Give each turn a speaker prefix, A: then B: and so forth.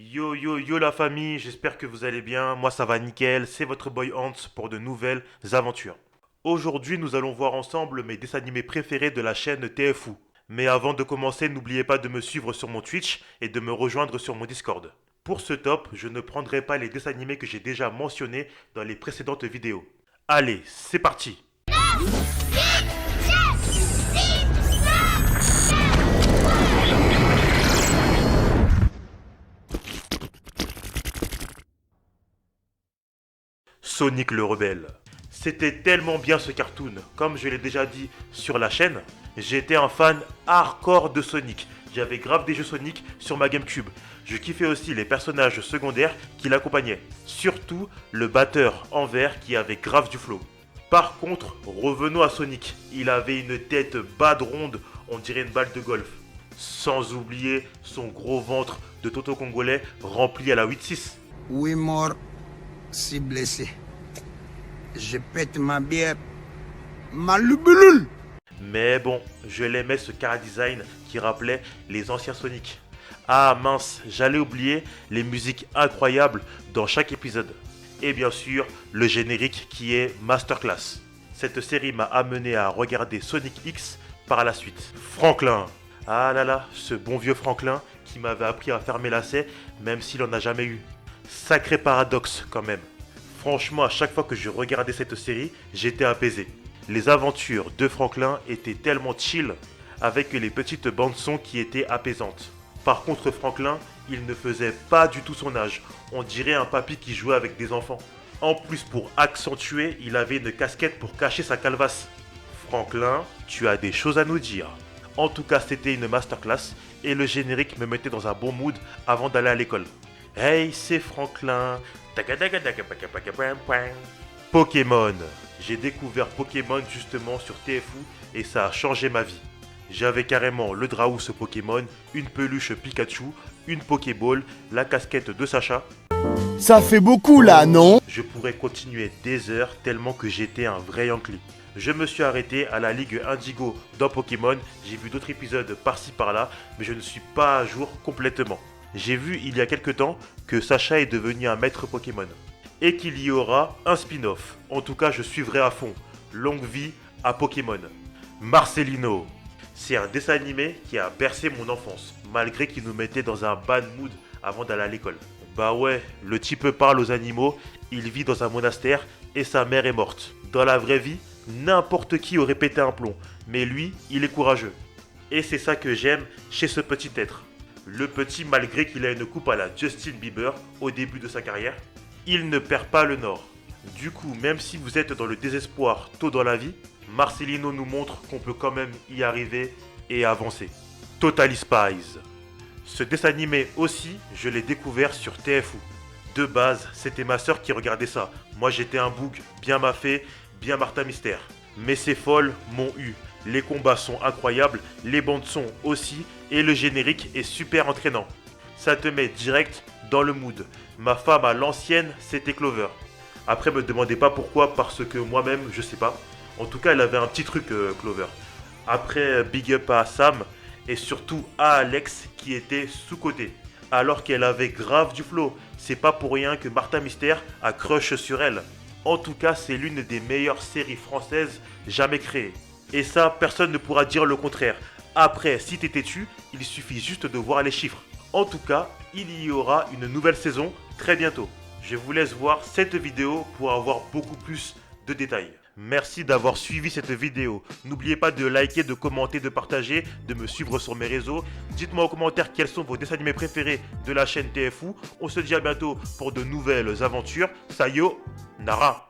A: Yo yo yo la famille, j'espère que vous allez bien, moi ça va nickel, c'est votre boy Hans pour de nouvelles aventures. Aujourd'hui nous allons voir ensemble mes dessins animés préférés de la chaîne TFU. Mais avant de commencer, n'oubliez pas de me suivre sur mon Twitch et de me rejoindre sur mon Discord. Pour ce top, je ne prendrai pas les dessins animés que j'ai déjà mentionnés dans les précédentes vidéos. Allez, c'est parti. Sonic le rebelle. C'était tellement bien ce cartoon, comme je l'ai déjà dit sur la chaîne, j'étais un fan hardcore de Sonic. J'avais grave des jeux Sonic sur ma GameCube. Je kiffais aussi les personnages secondaires qui l'accompagnaient. Surtout le batteur en verre qui avait grave du flow. Par contre, revenons à Sonic. Il avait une tête bade ronde, on dirait une balle de golf. Sans oublier son gros ventre de Toto congolais rempli à la 8-6.
B: Oui, mort, si blessé. Je pète ma bière. Ma lubulule.
A: Mais bon, je l'aimais ce car design qui rappelait les anciens Sonic. Ah mince, j'allais oublier les musiques incroyables dans chaque épisode. Et bien sûr, le générique qui est Masterclass. Cette série m'a amené à regarder Sonic X par la suite. Franklin. Ah là là, ce bon vieux Franklin qui m'avait appris à fermer lacets même s'il en a jamais eu. Sacré paradoxe quand même. Franchement, à chaque fois que je regardais cette série, j'étais apaisé. Les aventures de Franklin étaient tellement chill, avec les petites bandes-son qui étaient apaisantes. Par contre, Franklin, il ne faisait pas du tout son âge. On dirait un papy qui jouait avec des enfants. En plus, pour accentuer, il avait une casquette pour cacher sa calvasse. Franklin, tu as des choses à nous dire. En tout cas, c'était une masterclass, et le générique me mettait dans un bon mood avant d'aller à l'école. Hey, c'est Franklin. Pokémon. J'ai découvert Pokémon justement sur TFU et ça a changé ma vie. J'avais carrément le Draous Pokémon, une peluche Pikachu, une Pokéball, la casquette de Sacha.
C: Ça fait beaucoup là, non?
A: Je pourrais continuer des heures tellement que j'étais un vrai Yankee. Je me suis arrêté à la Ligue Indigo dans Pokémon, j'ai vu d'autres épisodes par-ci par-là, mais je ne suis pas à jour complètement. J'ai vu il y a quelque temps que Sacha est devenu un maître Pokémon. Et qu'il y aura un spin-off. En tout cas, je suivrai à fond. Longue vie à Pokémon. Marcelino. C'est un dessin animé qui a bercé mon enfance, malgré qu'il nous mettait dans un bad mood avant d'aller à l'école. Bah ouais, le type parle aux animaux, il vit dans un monastère et sa mère est morte. Dans la vraie vie, n'importe qui aurait pété un plomb, mais lui, il est courageux. Et c'est ça que j'aime chez ce petit être. Le petit, malgré qu'il a une coupe à la Justin Bieber au début de sa carrière, il ne perd pas le nord. Du coup, même si vous êtes dans le désespoir tôt dans la vie, Marcelino nous montre qu'on peut quand même y arriver et avancer. Totally Spies. Ce dessin animé aussi, je l'ai découvert sur TFU. De base, c'était ma soeur qui regardait ça. Moi j'étais un boug, bien maffé, bien Martin Mystère. Mais ces folles m'ont eu. Les combats sont incroyables, les bandes son aussi, et le générique est super entraînant. Ça te met direct dans le mood. Ma femme à l'ancienne, c'était Clover. Après, me demandez pas pourquoi, parce que moi-même, je sais pas. En tout cas, elle avait un petit truc, Clover. Après, big up à Sam, et surtout à Alex, qui était sous-côté. Alors qu'elle avait grave du flow. C'est pas pour rien que Martin Mystère a crush sur elle. En tout cas, c'est l'une des meilleures séries françaises jamais créées. Et ça, personne ne pourra dire le contraire. Après, si t'es têtu, il suffit juste de voir les chiffres. En tout cas, il y aura une nouvelle saison très bientôt. Je vous laisse voir cette vidéo pour avoir beaucoup plus de détails. Merci d'avoir suivi cette vidéo. N'oubliez pas de liker, de commenter, de partager, de me suivre sur mes réseaux. Dites-moi en commentaire quels sont vos dessins animés préférés de la chaîne TFU. On se dit à bientôt pour de nouvelles aventures. Sayo, Nara.